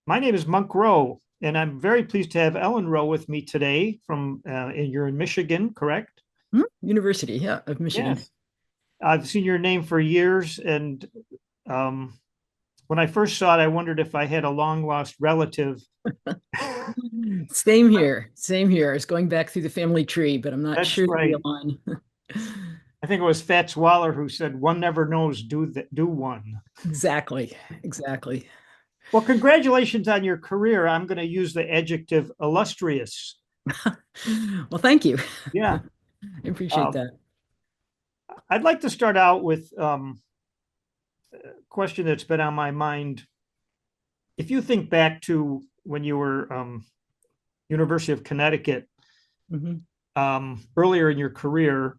My name is Monk Rowe, and I'm very pleased to have Ellen Rowe with me today and you're in Michigan, correct? University, yeah, of Michigan. Yes. I've seen your name for years, and um, when I first saw it, I wondered if I had a long lost relative. Same here. Same here. It's going back through the family tree, but I'm not That's sure the right. line. I think it was Fats Waller who said, "One never knows, do one." Exactly. Exactly. Well, congratulations on your career. I'm going to use the adjective illustrious. Well, thank you. Yeah. I appreciate Um, that. I'd like to start out with a question that's been on my mind. If you think back to when you were University of Connecticut Mhm. earlier in your career,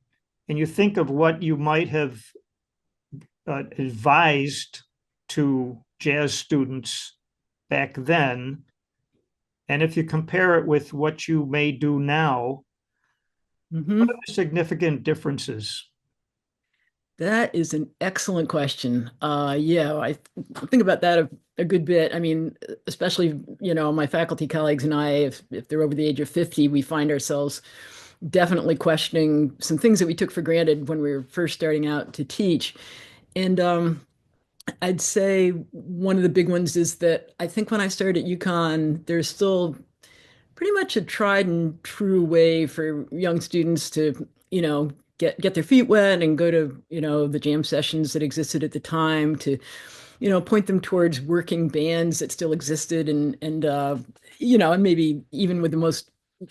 and you think of what you might have advised to jazz students back then, and if you compare it with what you may do now, what are Mhm. the significant differences? That is an excellent question. Yeah, I think about that a good bit. I mean, especially, my faculty colleagues and I, if they're over the age of 50, we find ourselves definitely questioning some things that we took for granted when we were first starting out to teach. And I'd say one of the big ones is that I think when I started at UConn, there's still pretty much a tried and true way for young students to, get their feet wet and go to, the jam sessions that existed at the time to, point them towards working bands that still existed and maybe even with the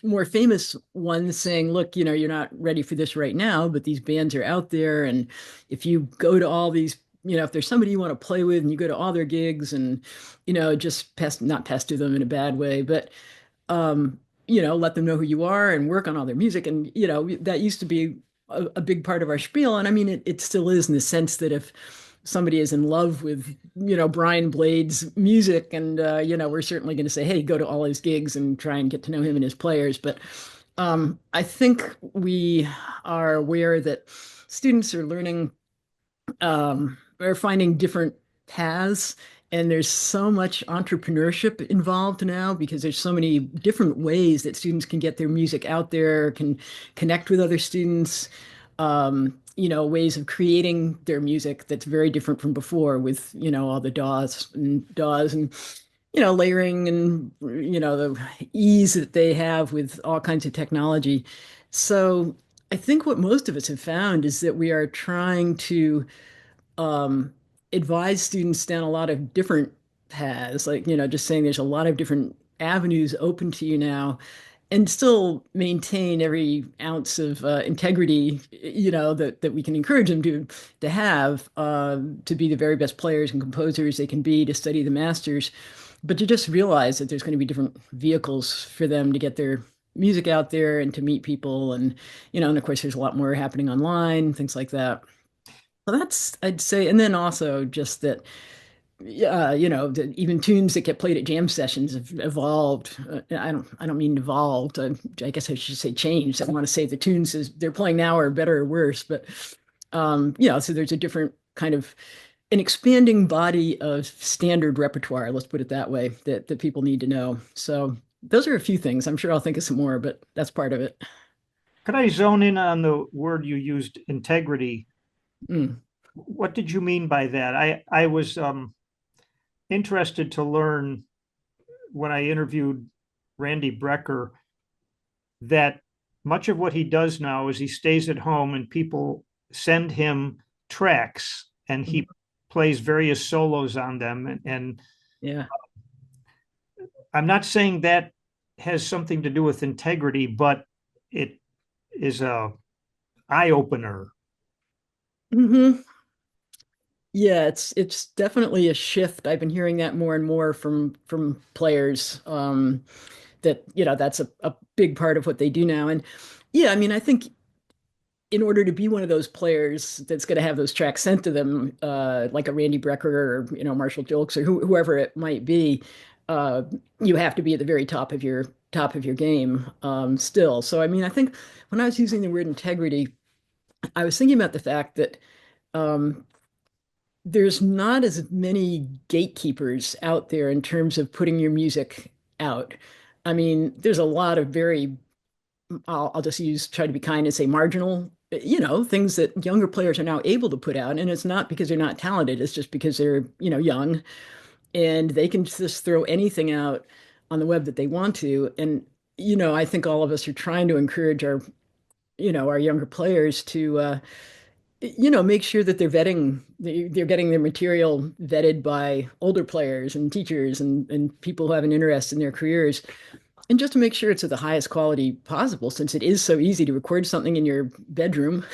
more famous ones saying, look, you're not ready for this right now, but these bands are out there. And if you go to all these, if there's somebody you want to play with and you go to all their gigs and, just not pester them in a bad way, but, um, let them know who you are and work on all their music. And, that used to be a big part of our spiel. And I mean, it still is in the sense that if somebody is in love with, Brian Blade's music and, we're certainly going to say, hey, go to all his gigs and try and get to know him and his players. But I think we are aware that students are learning are finding different paths. And there's so much entrepreneurship involved now because there's so many different ways that students can get their music out there, can connect with other students, ways of creating their music that's very different from before with, all the DAWs and, layering and, the ease that they have with all kinds of technology. So I think what most of us have found is that we are trying to um, advise students down a lot of different paths, like, just saying there's a lot of different avenues open to you now, and still maintain every ounce of integrity, that we can encourage them to have to be the very best players and composers they can be, to study the masters, but to just realize that there's going to be different vehicles for them to get their music out there and to meet people, and of course there's a lot more happening online, things like that. Well, that's, I'd say, and then also just that, that even tunes that get played at jam sessions have evolved. I don't mean evolved. I guess I should say changed. I don't want to say the tunes they're playing now are better or worse, but so there's a different kind of an expanding body of standard repertoire. Let's put it that way. That people need to know. So those are a few things. I'm sure I'll think of some more, but that's part of it. Could I zone in on the word you used, integrity? Mm. What did you mean by that? I was interested to learn when I interviewed Randy Brecker that much of what he does now is he stays at home and people send him tracks and he plays various solos on them. And Yeah. I'm not saying that has something to do with integrity, but it is a eye opener. Hmm. Yeah, it's definitely a shift. I've been hearing that more and more from players, that that's a big part of what they do now. And yeah, I mean, I think in order to be one of those players that's going to have those tracks sent to them, like a Randy Brecker or Marshall Dilks or whoever it might be, uh, you have to be at the very top of your game, still. So I mean, I think when I was using the word integrity, I was thinking about the fact that. Um, there's not as many gatekeepers out there in terms of putting your music out. I mean, there's a lot of very, I'll just try to be kind and say marginal, things that younger players are now able to put out. And it's not because they're not talented, it's just because they're, young and they can just throw anything out on the web that they want to. And, I think all of us are trying to encourage our younger players to, make sure that they're getting their material vetted by older players and teachers and people who have an interest in their careers. And just to make sure it's of the highest quality possible, since it is so easy to record something in your bedroom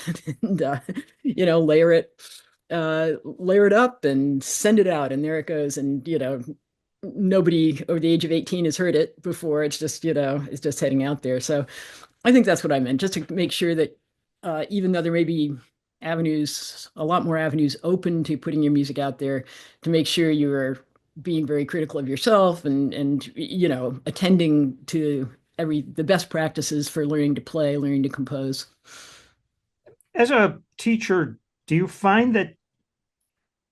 and, layer it up and send it out. And there it goes. And, nobody over the age of 18 has heard it before. It's just, it's just heading out there. So I think that's what I meant, just to make sure that even though there may be a lot more avenues open to putting your music out there, to make sure you're being very critical of yourself and attending to the best practices for learning to play, learning to compose. As a teacher, do you find that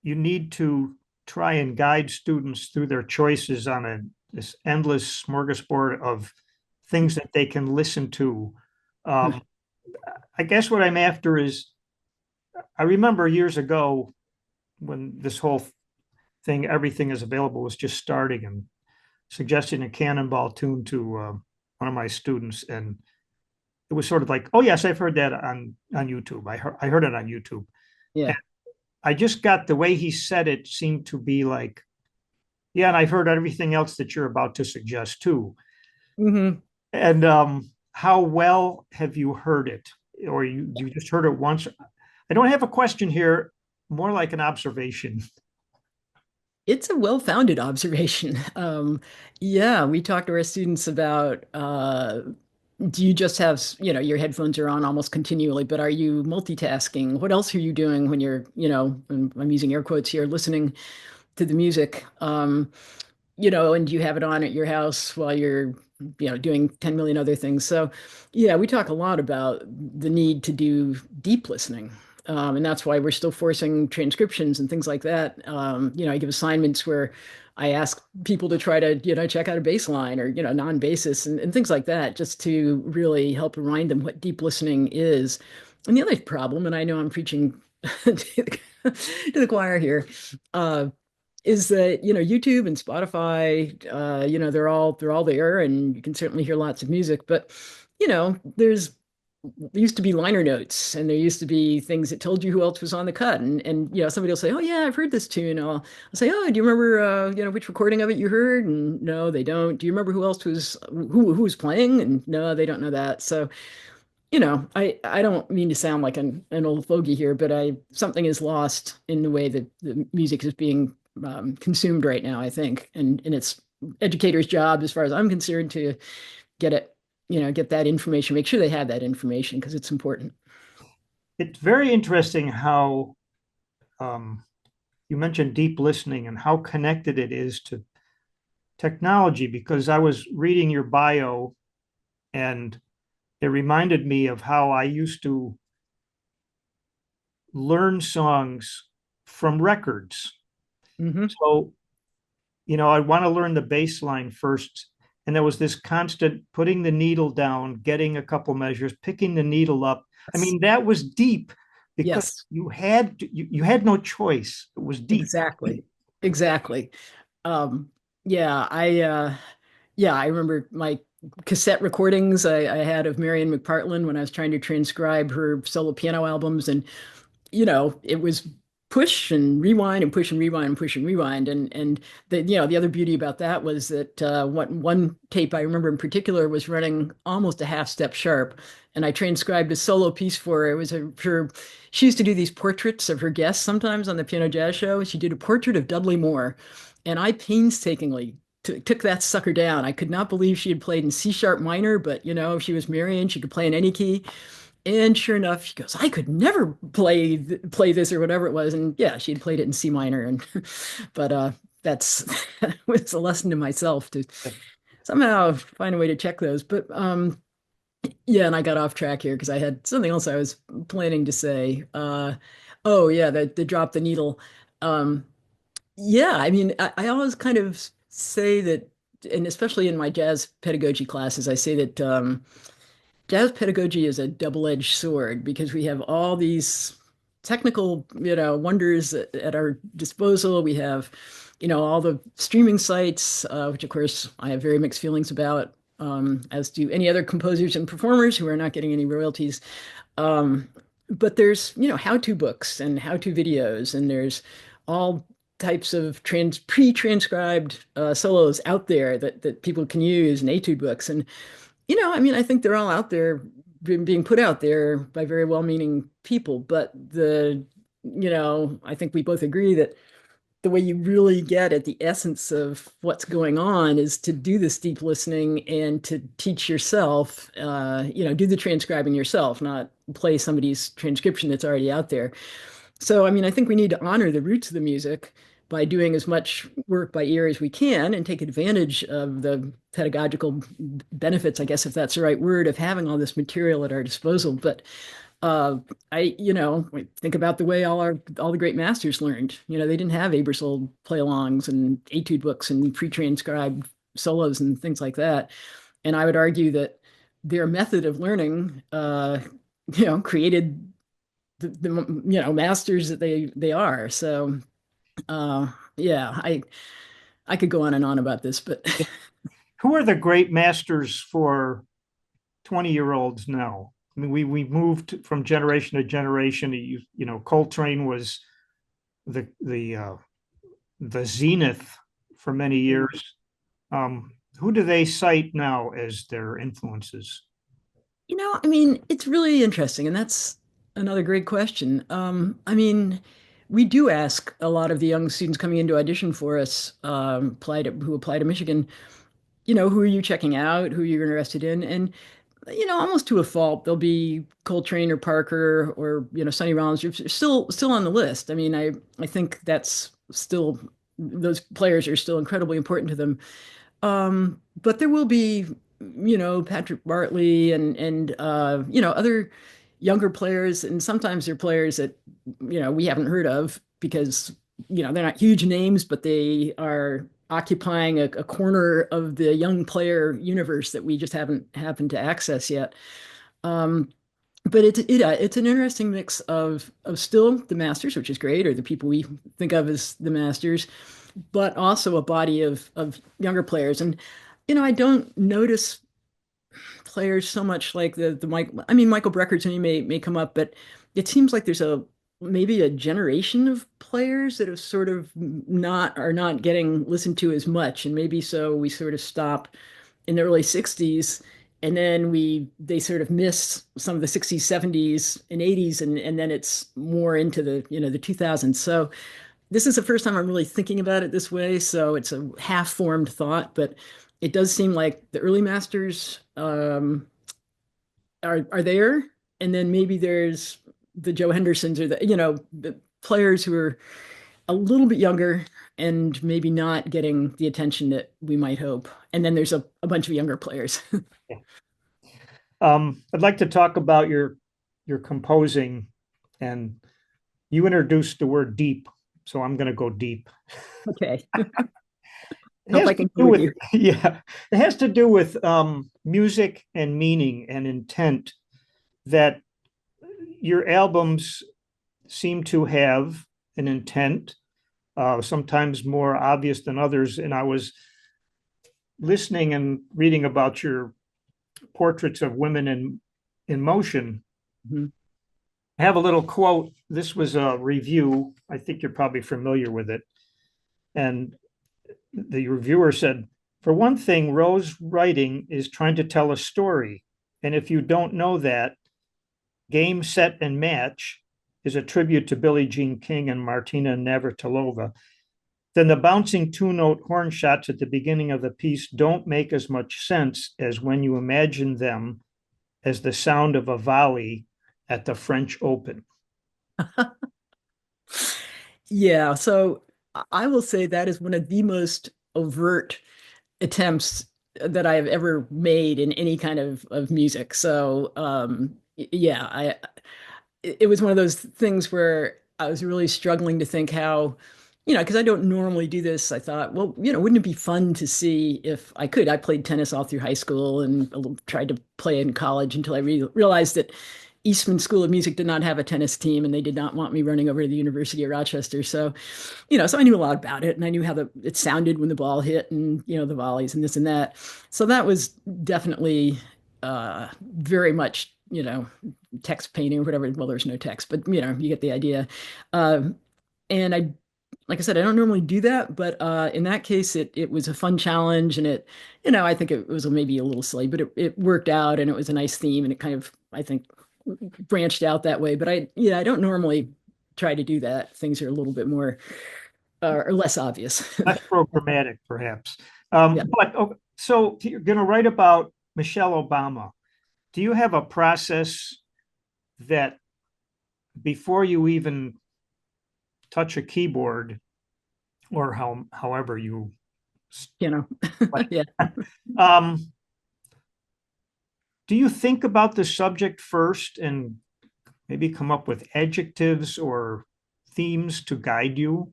you need to try and guide students through their choices on this endless smorgasbord of things that they can listen to? Um, I guess what I'm after is, I remember years ago when this whole thing, everything is available, was just starting, and suggesting a cannonball tune to one of my students, and it was sort of like, oh yes, I've heard that on YouTube. I heard it on YouTube. And Yeah. I just got the way he said it seemed to be like, yeah, and I've heard everything else that you're about to suggest too. Hmm. And how well have you heard it, or you just heard it once? I don't have a question here, more like an observation. It's a well-founded observation. Yeah, we talk to our students about do you just have, your headphones are on almost continually, but are you multitasking? What else are you doing when you're, and I'm using air quotes here, listening to the music? And you have it on at your house while you're, doing 10 million other things. So, yeah, we talk a lot about the need to do deep listening. And that's why we're still forcing transcriptions and things like that. I give assignments where I ask people to try to, check out a bass line or, non-basis and things like that, just to really help remind them what deep listening is. And the other problem, and I know I'm preaching to the choir here, uh, is that YouTube and Spotify, they're all there, and you can certainly hear lots of music. But there used to be liner notes, and there used to be things that told you who else was on the cut, and somebody will say, "Oh yeah, I've heard this tune." I'll say, "Oh, do you remember which recording of it you heard?" And no, they don't. Do you remember who was playing? And no, they don't know that. So I don't mean to sound like an old fogey here, but something is lost in the way that the music is being consumed right now, I think. And it's educators' job, as far as I'm concerned, to get it, get that information, make sure they have that information because it's important. It's very interesting how um, you mentioned deep listening and how connected it is to technology, because I was reading your bio and it reminded me of how I used to learn songs from records. Hmm. So, I want to learn the bass line first. And there was this constant putting the needle down, getting a couple measures, picking the needle up. I Yes. mean, that was deep because Yes, you had no choice. It was deep. exactly. Exactly. Um, yeah, I remember my cassette recordings I had of Marion McPartland when I was trying to transcribe her solo piano albums, and it was push and rewind and push and rewind and push and rewind. And the other beauty about that was that one tape I remember in particular was running almost a half step sharp. And I transcribed a solo piece for her. It was she used to do these portraits of her guests sometimes on the Piano Jazz Show. She did a portrait of Dudley Moore. And I painstakingly took that sucker down. I could not believe she had played in C sharp minor, but if she was Marion, she could play in any key. And sure enough, she goes, I could never play this or whatever it was. And yeah, she had played it in C minor. And but that's that was a lesson to myself to somehow find a way to check those. But yeah, and I got off track here because I had something else I was planning to say. Oh yeah, the drop the needle. Um, yeah, I mean, I always kind of say that, and especially in my jazz pedagogy classes, I say that jazz pedagogy is a double-edged sword because we have all these technical, wonders at our disposal. We have, all the streaming sites, which of course I have very mixed feelings about, as do any other composers and performers who are not getting any royalties. Um, but there's, how-to books and how-to videos, and there's all types of pre-transcribed solos out there that people can use, and etude books. And I mean, I think they're all out there being put out there by very well-meaning people, but I think we both agree that the way you really get at the essence of what's going on is to do this deep listening and to teach yourself, do the transcribing yourself, not play somebody's transcription that's already out there. So, I mean, I think we need to honor the roots of the music by doing as much work by ear as we can and take advantage of the pedagogical benefits, I guess, if that's the right word, of having all this material at our disposal. But uh, think about the way all the great masters learned. They didn't have Ebersol play-alongs and etude books and pre-transcribed solos and things like that. And I would argue that their method of learning, created the masters that they are. So yeah, I could go on and on about this, but Who are the great masters for 20-year-olds now? I mean, we moved from generation to generation. Coltrane was the the zenith for many years. Who do they cite now as their influences? I mean, it's really interesting, and that's another great question. I mean, we do ask a lot of the young students coming into audition for us, who apply to Michigan, who are you checking out, who you're interested in, and almost to a fault, there'll be Coltrane or Parker or Sonny Rollins are still on the list. I mean, I think that's still those players are still incredibly important to them. But there will be, Patrick Bartley and other younger players, and sometimes they're players that we haven't heard of because they're not huge names, but they are occupying a corner of the young player universe that we just haven't happened to access yet. Um, but it's an interesting mix of still the masters, which is great, or the people we think of as the masters, but also a body of younger players. And I don't notice players so much like the Mike. I mean, Michael Brecker to me may come up, but it seems like there's maybe a generation of players that have sort of not getting listened to as much, and maybe so we sort of stop in the early 60s, and then they sort of miss some of the 60s, 70s, and 80s, and then it's more into the 2000s. So this is the first time I'm really thinking about it this way, so it's a half-formed thought, but it does seem like the early masters are there, and then maybe there's the Joe Hendersons or the players who are a little bit younger and maybe not getting the attention that we might hope. And then there's a bunch of younger players. I'd like to talk about your composing, and you introduced the word deep, so I'm going to go deep. Okay. It Hope has I to can go do with with you. yeah, it has to do with music and meaning and intent that your albums seem to have an intent, sometimes more obvious than others. And I was listening and reading about your portraits of women in motion. Mhm. I have a little quote. This was a review. I think you're probably familiar with it. And the reviewer said, for one thing, Rowe's writing is trying to tell a story. And if you don't know that, Game, Set, and Match is a tribute to Billie Jean King and Martina Navratilova, then the bouncing two-note horn shots at the beginning of the piece don't make as much sense as when you imagine them as the sound of a volley at the French Open. Yeah, so I will say that is one of the most overt attempts that I have ever made in any kind of music. So yeah, it was one of those things where I was really struggling to think how, because I don't normally do this. I thought, well, wouldn't it be fun to see if I could? I played tennis all through high school and tried to play in college until I realized that Eastman School of Music did not have a tennis team and they did not want me running over to the University of Rochester. So, so I knew a lot about it and I knew how it sounded when the ball hit and, the volleys and this and that. So that was definitely very much, text painting or whatever. Well, there's no text, but you get the idea. Um, and like I said, I don't normally do that, but in that case, it was a fun challenge, and I think it was maybe a little silly, but it worked out, and it was a nice theme, and it kind of, I think, branched out that way. But I don't normally try to do that. Things are a little bit more or less obvious. Less programmatic, perhaps. Yeah. But so you're going to write about Michelle Obama. Do you have a process that before you even touch a keyboard or however you You know, like, yeah. um, do you think about the subject first and maybe come up with adjectives or themes to guide you?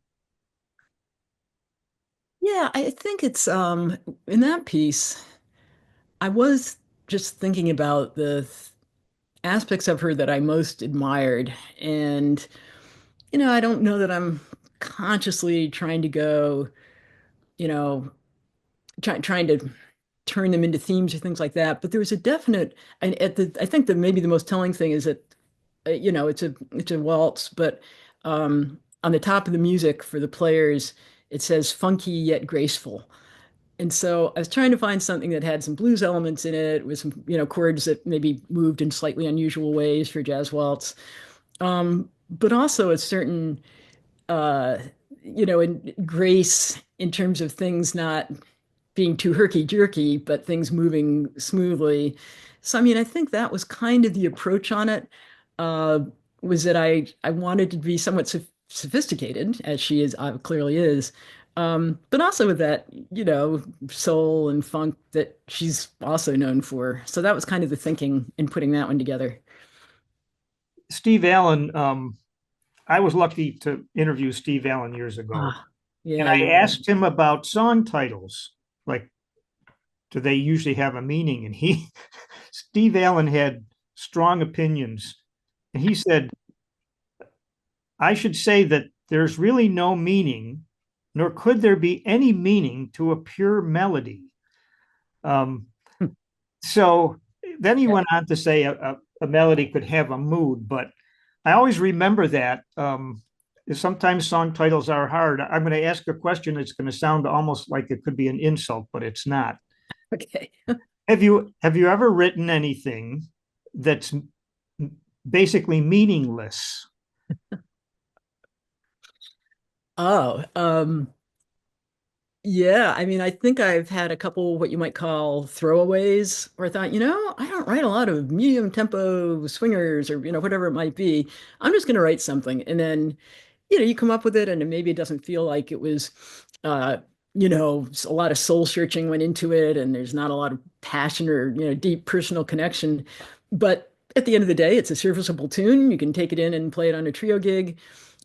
Yeah, I think it's in that piece, I was just thinking about the aspects of her that I most admired. And, I don't know that I'm consciously trying to go, you know, trying to turn them into themes or things like that. But there was a definite, and I think that maybe the most telling thing is that, it's a waltz, but on the top of the music for the players, it says funky yet graceful. And so I was trying to find something that had some blues elements in it with some, chords that maybe moved in slightly unusual ways for jazz waltz. But also a certain, uh, in grace in terms of things not being too herky jerky, but things moving smoothly. So, I mean, I think that was kind of the approach on it. Uh, was that I wanted to be somewhat sophisticated, as she is clearly is, but also with that, soul and funk that she's also known for. So that was kind of the thinking in putting that one together. Steve Allen, I was lucky to interview Steve Allen years ago, Ah, and yeah, I you're right. asked him about song titles. Like, do they usually have a meaning? And Steve Allen had strong opinions. And he said, I should say that there's really no meaning, nor could there be any meaning to a pure melody. Um, so then he Yeah. went on to say a melody could have a mood, but I always remember that. Sometimes song titles are hard. I'm going to ask a question that's going to sound almost like it could be an insult, but it's not. Okay. Have you ever written anything that's basically meaningless? Oh, yeah, I mean, I think I've had a couple what you might call throwaways where I thought, I don't write a lot of medium tempo swingers or, whatever it might be. I'm just going to write something. And then, you come up with it and maybe it doesn't feel like it was, uh, a lot of soul searching went into it and there's not a lot of passion or, deep personal connection. But at the end of the day, it's a serviceable tune. You can take it in and play it on a trio gig.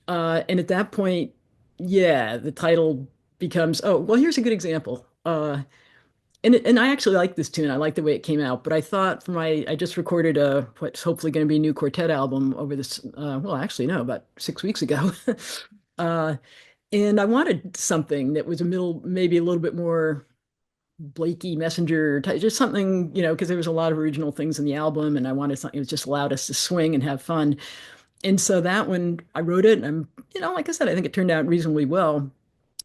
And at that point, yeah, the title becomes, oh, well, here's a good example. And I actually like this tune. I like the way it came out, but I thought I just recorded what's hopefully going to be a new quartet album over this, well, actually, no, about 6 weeks ago. uh, and I wanted something that was maybe a little bit more Blakey Messenger type, just something, because there was a lot of original things in the album, and I wanted something that just allowed us to swing and have fun. And so that one, I wrote it, and like I said, I think it turned out reasonably well,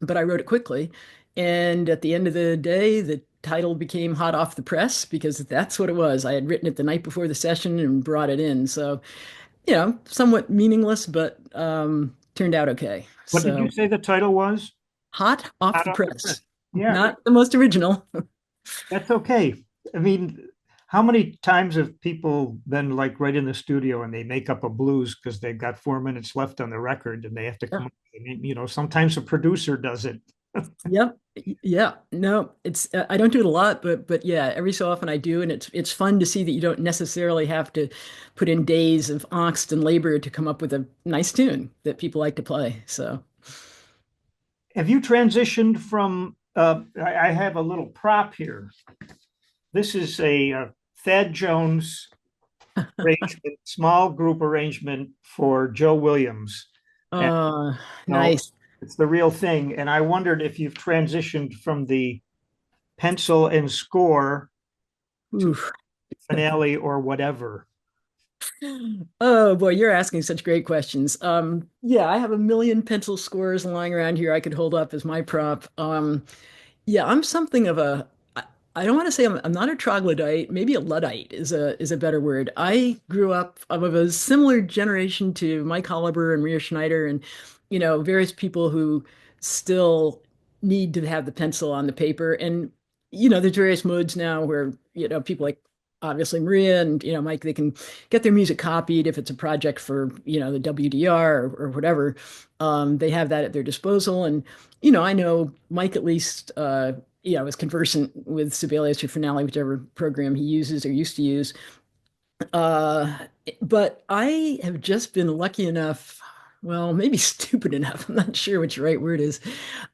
but I wrote it quickly. And at the end of the day, the title became hot off the press because that's what it was. I had written it the night before the session and brought it in. So, somewhat meaningless, but turned out okay. What did you So say the title was? hot off Hot the off the press. press. Yeah, Not the most original. that's okay. I mean, how many times have people been like right in the studio and they make up a blues because they've got 4 minutes left on the record and they have to come up, sometimes a producer does it. Yep. Yeah. No, it's I don't do it a lot, but yeah, every so often I do, and it's fun to see that you don't necessarily have to put in days of angst and labor to come up with a nice tune that people like to play. So, Have you transitioned from? I have a little prop here. This is a Thad Jones arrangement, small group arrangement for Joe Williams, and uh, you know, nice. it's the real thing. And I wondered if you've transitioned from the pencil and score to Oof. finale or whatever. Oh boy, you're asking such great questions. Yeah, I have a million pencil scores lying around here I could hold up as my prop. Yeah, I'm something of a I don't want to say I'm not a troglodyte, maybe a Luddite is a better word. I grew up I'm of a similar generation to Mike Holliber and Ria Schneider and various people who still need to have the pencil on the paper. And there's various modes now where people like obviously Maria and Mike, they can get their music copied if it's a project for the WDR or whatever. They have that at their disposal. And I know Mike at least is conversant with Sibelius or Finale, whichever program he uses or used to use. Uh, but I have just been lucky enough, well, maybe stupid enough, I'm not sure which the right word is,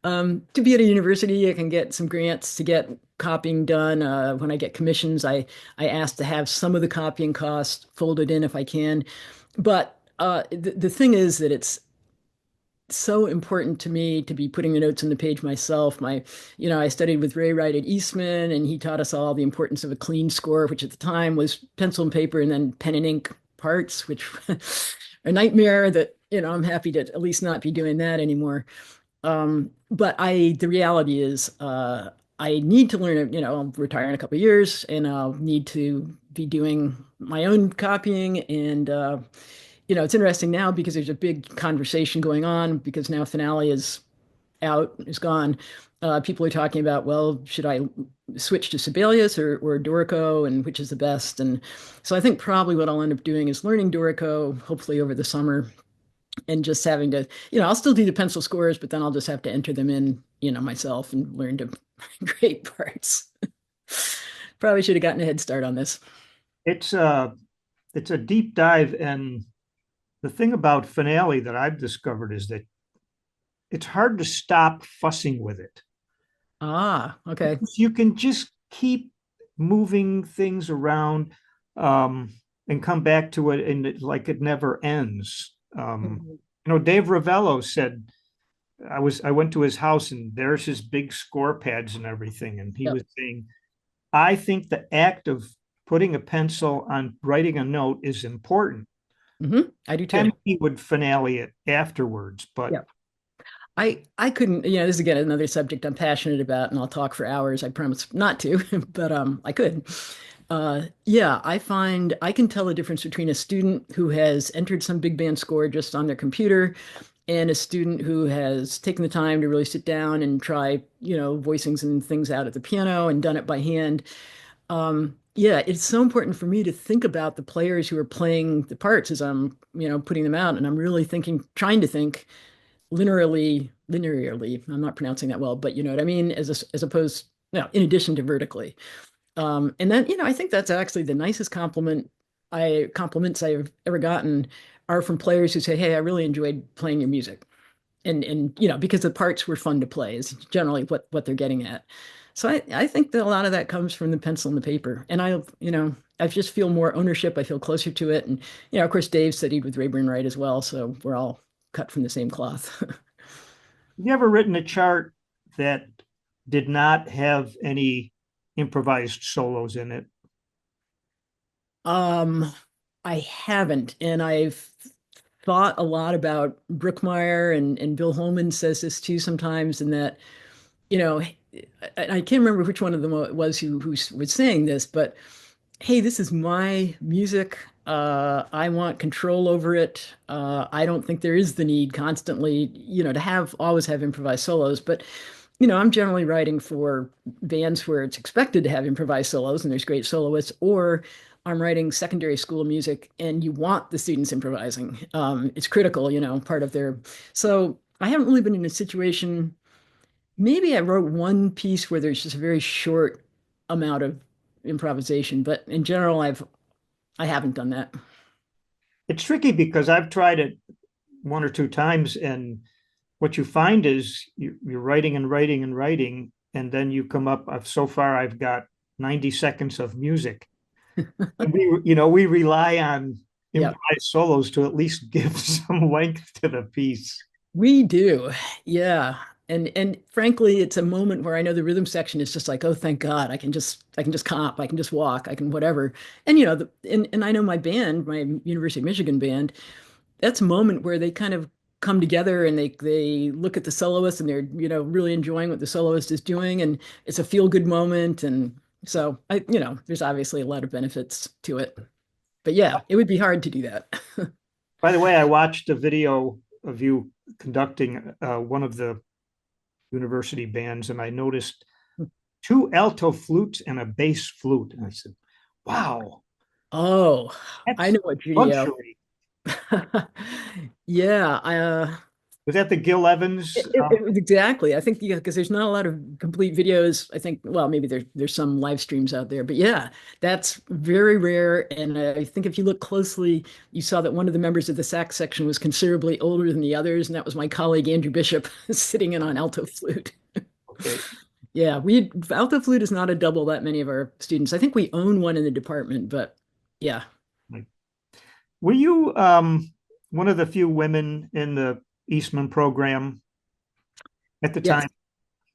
to be at a university. I can get some grants to get copying done. When I get commissions, I ask to have some of the copying costs folded in if I can. But the thing is that it's so important to me to be putting the notes on the page myself. I studied with Ray Wright at Eastman, and he taught us all the importance of a clean score, which at the time was pencil and paper and then pen and ink parts, which are a nightmare that, I'm happy to at least not be doing that anymore. But the reality is, I need to learn it. I'll retire in a couple of years and I'll need to be doing my own copying. And, it's interesting now because there's a big conversation going on because now Finale is gone. People are talking about, well, should I switch to Sibelius or Dorico and which is the best? And so I think probably what I'll end up doing is learning Dorico, hopefully over the summer, and just having to, I'll still do the pencil scores, but then I'll just have to enter them in, myself and learn to create parts. Probably should have gotten a head start on this. It's a it's a deep dive, and the thing about finale that I've discovered is that it's hard to stop fussing with it. Ah, okay. You can just keep moving things around, um, and come back to it, and like it never ends. Mhm. Dave Ravello said I went to his house and there's his big score pads and everything, and he Yep. was saying, I think the act of putting a pencil on writing a note is important. I do too. And he would finale it afterwards, but Yep. I couldn't, this is again another subject I'm passionate about, and I'll talk for hours. I promise not to, but I could. Yeah, I find I can tell the difference between a student who has entered some big band score just on their computer and a student who has taken the time to really sit down and try, voicings and things out at the piano and done it by hand. Yeah, it's so important for me to think about the players who are playing the parts as I'm, putting them out, and I'm really trying to think linearly. I'm not pronouncing that well, but you know what I mean, as opposed, in addition to vertically. And then, I think that's actually the nicest compliments I've ever gotten are from players who say, "Hey, I really enjoyed playing your music." And because the parts were fun to play is generally what they're getting at. So I think that a lot of that comes from the pencil and the paper. And I just feel more ownership. I feel closer to it. And of course Dave studied with Rayburn Wright as well, so we're all cut from the same cloth. have you ever written a chart that did not have any improvised solos in it? Um, I haven't, and I've thought a lot about Brookmeyer and Bill Holman says this too sometimes, and that, you know, I can't remember which one of them it was who was saying this, but hey, this is my music. I want control over it. I don't think there is the need constantly, to always have improvised solos, but I'm generally writing for bands where it's expected to have improvised solos and there's great soloists, or I'm writing secondary school music and you want the students improvising. It's critical, part of their. So I haven't really been in a situation Maybe I wrote one piece where there's just a very short amount of improvisation, but in general, I haven't done that. It's tricky because I've tried it one or two times, and what you find is you're writing and writing and writing, and then you come up. So far, I've got 90 seconds of music. And we rely on Yep. improvised solos to at least give some length to the piece. We do. Yeah. And frankly, it's a moment where I know the rhythm section is just like, oh, thank God, I can just comp, I can just walk, I can whatever. And and I know my band, my University of Michigan band, that's a moment where they kind of come together and they look at the soloist and they're, really enjoying what the soloist is doing, and it's a feel good moment. And so there's obviously a lot of benefits to it. But yeah, it would be hard to do that. By the way, I watched a video of you conducting one of the university bands, and I noticed two alto flutes and a bass flute. And I said, wow, Oh, I that's know what Judio. luxury. Yeah, Was that the Gil Evans? it was exactly. I think yeah, because there's not a lot of complete videos. I think, well, maybe there's some live streams out there, but yeah, that's very rare. And I think if you look closely, you saw that one of the members of the sax section was considerably older than the others, and that was my colleague Andrew Bishop sitting in on alto flute. Okay. Yeah, we alto flute is not a double that many of our students. I think we own one in the department, but yeah. Were you one of the few women in the Eastman program at the Yes. time?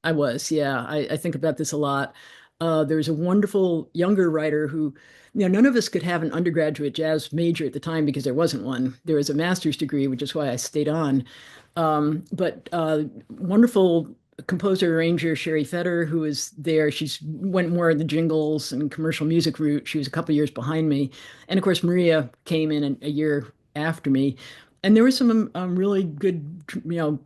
I was, yeah. I think about this a lot. There was a wonderful younger writer who, none of us could have an undergraduate jazz major at the time because there wasn't one. There was a master's degree, which is why I stayed on. But wonderful composer arranger Sherry Fetter, who was there. She's went more in the jingles and commercial music route. She was a couple years behind me, and of course Maria came in a year after me. And there were some really good,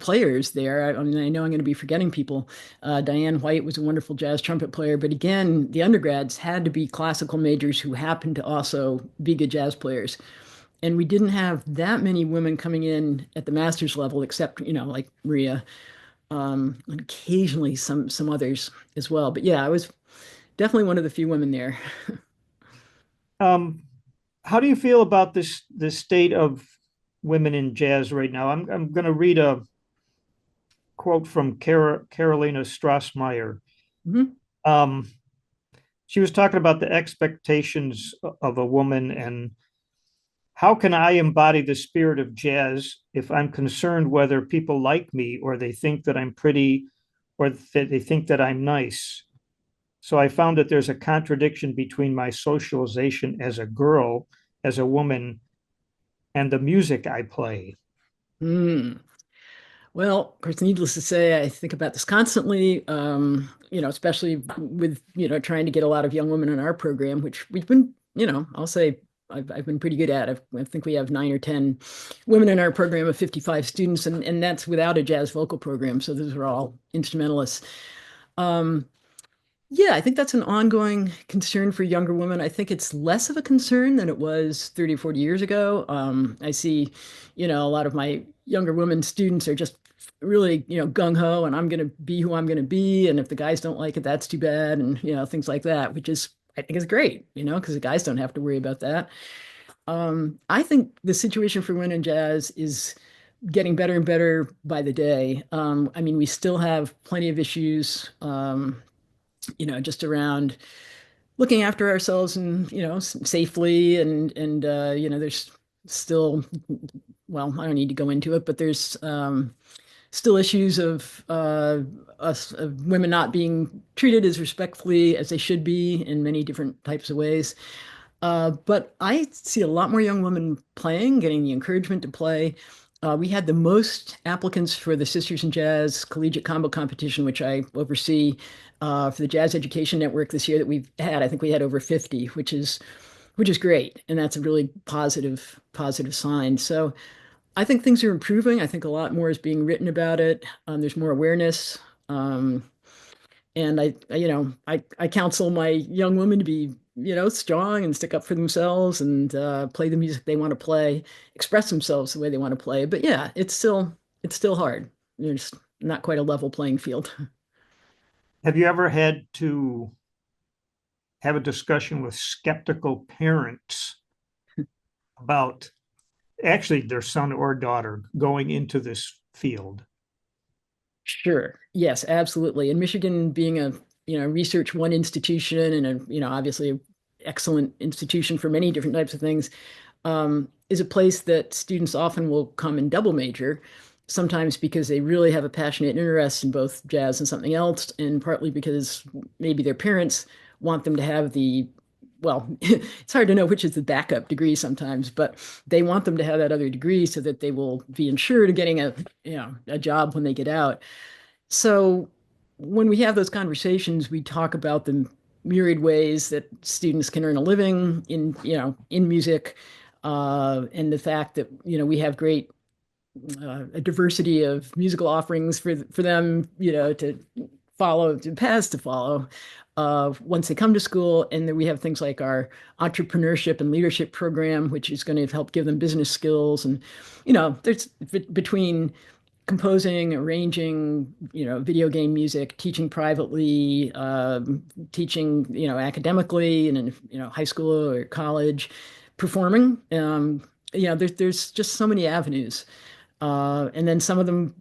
players there. I mean, I know I'm going to be forgetting people. Diane White was a wonderful jazz trumpet player, but again, the undergrads had to be classical majors who happened to also be good jazz players. And we didn't have that many women coming in at the master's level, except, like Maria, and occasionally some others as well. But yeah, I was definitely one of the few women there. Um, how do you feel about this state of women in jazz right now? I'm going to read a quote from Carolina Strassmeyer. Mhm. Um, she was talking about the expectations of a woman and how can I embody the spirit of jazz if I'm concerned whether people like me or they think that I'm pretty or that they think that I'm nice. So I found that there's a contradiction between my socialization as a girl, as a woman, and the music I play. Mm. Well, of course, needless to say, I think about this constantly, especially with, trying to get a lot of young women in our program, which we've been, I'll say I've been pretty good at. I think we have 9 or 10 women in our program of 55 students, and that's without a jazz vocal program. So those are all instrumentalists. Um, yeah, I think that's an ongoing concern for younger women. I think it's less of a concern than it was 30 or 40 years ago. I see, a lot of my younger women students are just really, gung ho, and I'm going to be who I'm going to be. And if the guys don't like it, that's too bad. And, things like that, which is, I think is great, because the guys don't have to worry about that. I think the situation for women in jazz is getting better and better by the day. I mean, we still have plenty of issues. Just around looking after ourselves and, safely and there's still, well, I don't need to go into it, but there's still issues of of women not being treated as respectfully as they should be in many different types of ways. But I see a lot more young women playing, getting the encouragement to play. We had the most applicants for the Sisters in Jazz Collegiate Combo Competition, which I oversee for the Jazz Education Network this year that we've had. I think we had over 50, which is great, and that's a really positive sign. So I think things are improving. I think a lot more is being written about it. There's more awareness. Um, and I counsel my young women to be, strong and stick up for themselves and play the music they want to play, express themselves the way they want to play. But yeah, it's still hard. There's not quite a level playing field. Have you ever had to have a discussion with skeptical parents about actually their son or daughter going into this field? Sure. Yes, absolutely. And Michigan being a, research one institution and a, obviously a excellent institution for many different types of things, is a place that students often will come and double major, sometimes because they really have a passionate interest in both jazz and something else, and partly because maybe their parents want them to have the, well, it's hard to know which is the backup degree sometimes, but they want them to have that other degree so that they will be insured of getting a, a job when they get out. So when we have those conversations, we talk about the myriad ways that students can earn a living in, in music, and the fact that, we have great a diversity of musical offerings for them, to follow, to paths to follow once they come to school. And then we have things like our entrepreneurship and leadership program, which is going to help give them business skills. And, there's between composing, arranging, video game music, teaching privately, teaching, academically and in, high school or college, performing. There's just so many avenues. And then some of them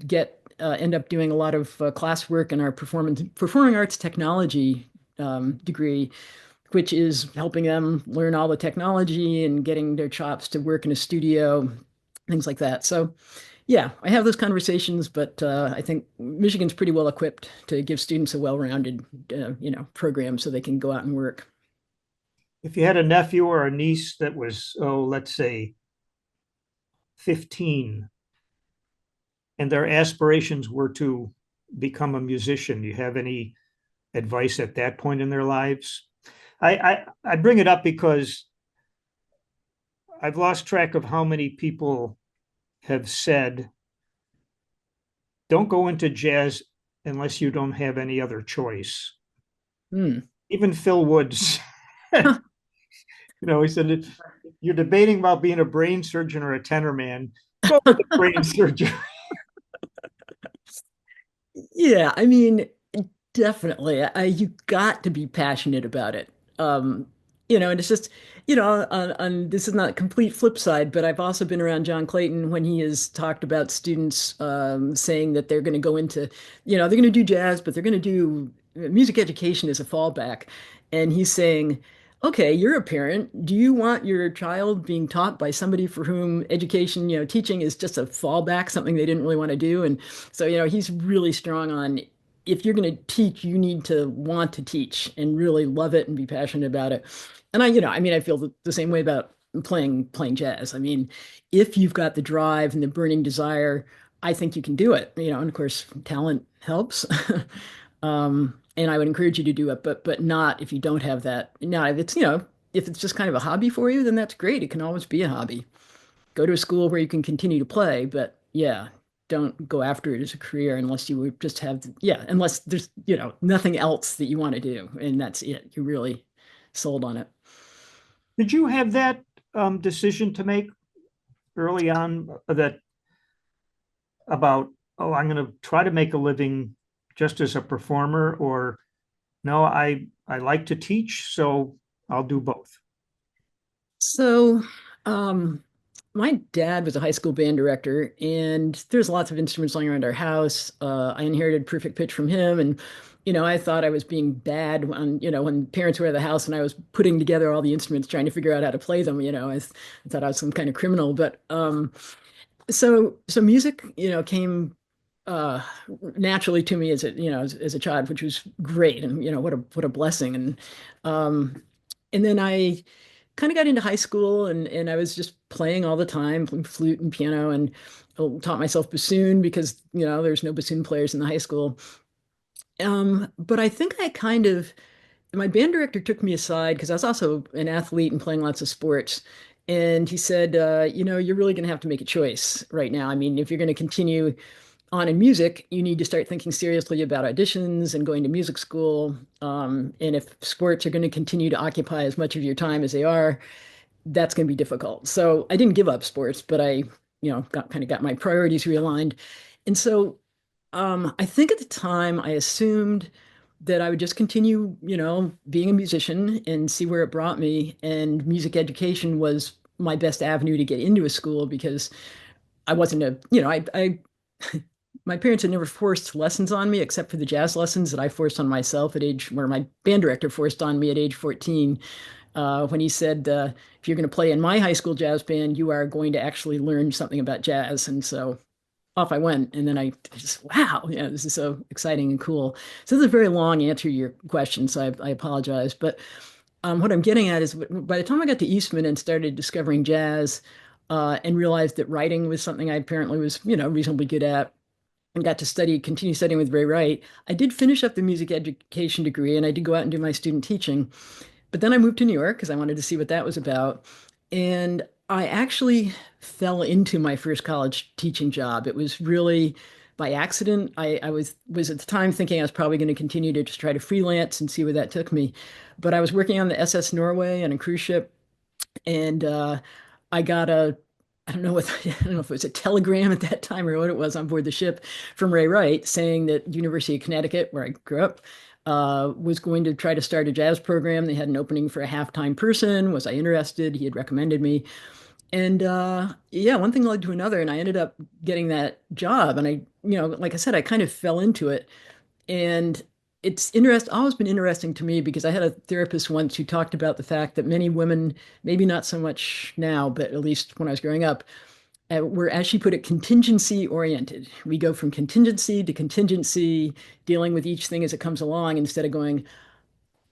end up doing a lot of classwork in our performing arts technology degree, which is helping them learn all the technology and getting their chops to work in a studio, things like that. So yeah, I have those conversations, but I think Michigan's pretty well equipped to give students a well-rounded, program so they can go out and work. If you had a nephew or a niece that was, oh, let's say 15, and their aspirations were to become a musician, do you have any advice at that point in their lives? I bring it up because I've lost track of how many people have said, don't go into jazz unless you don't have any other choice. Hmm. Even Phil Woods, he said, you're debating about being a brain surgeon or a tenor man. Go with the brain surgeon. Yeah, I mean, definitely. You got to be passionate about it. And it's just, this is not a complete flip side, but I've also been around John Clayton when he has talked about students saying that they're going to go into, they're going to do jazz, but they're going to do music education as a fallback. And he's saying, okay, you're a parent. Do you want your child being taught by somebody for whom education, teaching is just a fallback, something they didn't really want to do? And so, he's really strong on if you're going to teach, you need to want to teach and really love it and be passionate about it. And I mean, I feel the same way about playing jazz. I mean, if you've got the drive and the burning desire, I think you can do it. And of course, talent helps. And I would encourage you to do it, but not if you don't have that. Now, if it's, if it's just kind of a hobby for you, then that's great. It can always be a hobby. Go to a school where you can continue to play, but yeah, don't go after it as a career unless you would just have, yeah, unless there's, nothing else that you want to do. And that's it. You're really sold on it. Did you have that decision to make early on that about, oh, I'm going to try to make a living just as a performer, or no, I like to teach, so I'll do both. So, um, my dad was a high school band director, and there's lots of instruments lying around our house. I inherited perfect pitch from him, and I thought I was being bad when parents were at the house and I was putting together all the instruments, trying to figure out how to play them. I thought I was some kind of criminal, but so music, came uh naturally to me as as a child, which was great, and what a blessing. And then I kind of got into high school, and I was just playing all the time, playing flute and piano, and taught myself bassoon because there's no bassoon players in the high school. But I think I kind of my band director took me aside because I was also an athlete and playing lots of sports. And he said, you're really going to have to make a choice right now. I mean, if you're going to continue on in music, you need to start thinking seriously about auditions and going to music school. And if sports are going to continue to occupy as much of your time as they are, that's going to be difficult. So I didn't give up sports, but I, got my priorities realigned. And so I think at the time I assumed that I would just continue, being a musician and see where it brought me. And music education was my best avenue to get into a school because I wasn't a, my parents had never forced lessons on me except for the jazz lessons that I forced on myself at age, where my band director forced on me at age 14, when he said, if you're going to play in my high school jazz band, you are going to actually learn something about jazz. And so off I went. And then I just, wow, yeah, this is so exciting and cool. So this is a very long answer to your question, so I apologize. But what I'm getting at is by the time I got to Eastman and started discovering jazz, and realized that writing was something I apparently was, reasonably good at, and got to continue studying with Ray Wright, I did finish up the music education degree and I did go out and do my student teaching. But then I moved to New York because I wanted to see what that was about. And I actually fell into my first college teaching job. It was really by accident. I was at the time thinking I was probably going to continue to just try to freelance and see where that took me. But I was working on the SS Norway on a cruise ship, and I got I don't know what I don't know if it was a telegram at that time or what it was on board the ship from Ray Wright saying that University of Connecticut, where I grew up, was going to try to start a jazz program. They had an opening for a half-time person. Was I interested? He had recommended me. And yeah, one thing led to another, and I ended up getting that job. And like I said, I kind of fell into it. And always been interesting to me because I had a therapist once who talked about the fact that many women, maybe not so much now, but at least when I was growing up, were, as she put it, contingency oriented. We go from contingency to contingency, dealing with each thing as it comes along instead of going,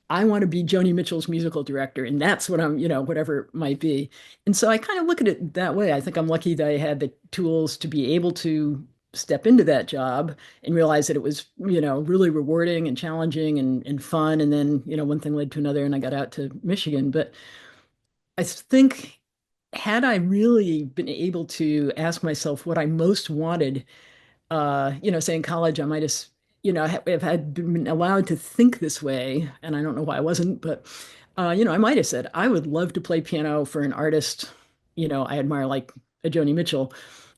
I want to be Joni Mitchell's musical director, and that's what I'm, whatever it might be. And so I kind of look at it that way. I think I'm lucky that I had the tools to be able to step into that job and realize that it was, really rewarding and challenging and fun. And then, one thing led to another, and I got out to Michigan. But I think had I really been able to ask myself what I most wanted, say in college, I might have, if I'd been allowed to think this way, and I don't know why I wasn't, but, I might have said, I would love to play piano for an artist, I admire like a Joni Mitchell,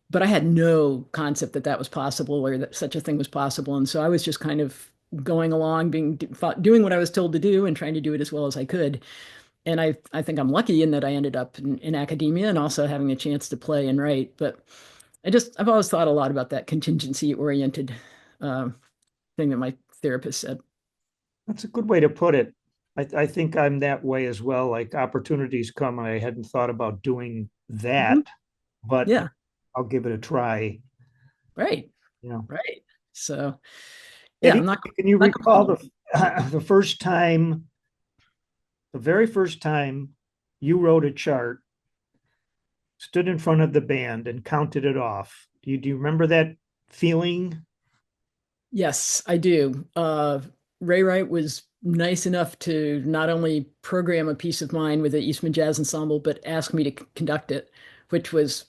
but I had no concept that that was possible or that such a thing was possible. And so I was just kind of going along, doing what I was told to do and trying to do it as well as I could. And I think I'm lucky in that I ended up in academia and also having a chance to play and write. But I've always thought a lot about that contingency oriented uh, thing that my therapist said. That's a good way to put it. I think I'm that way as well. Like opportunities come, and I hadn't thought about doing that, Mhm. but Yeah, I'll give it a try. right, You know, right. So yeah, Eddie, can you not recall complaining. the first time, the very first time you wrote a chart, stood in front of the band, and counted it off? Do you remember that feeling? Yes, I do. Ray Wright was nice enough to not only program a piece of mine with the Eastman Jazz Ensemble, but ask me to conduct it, which was,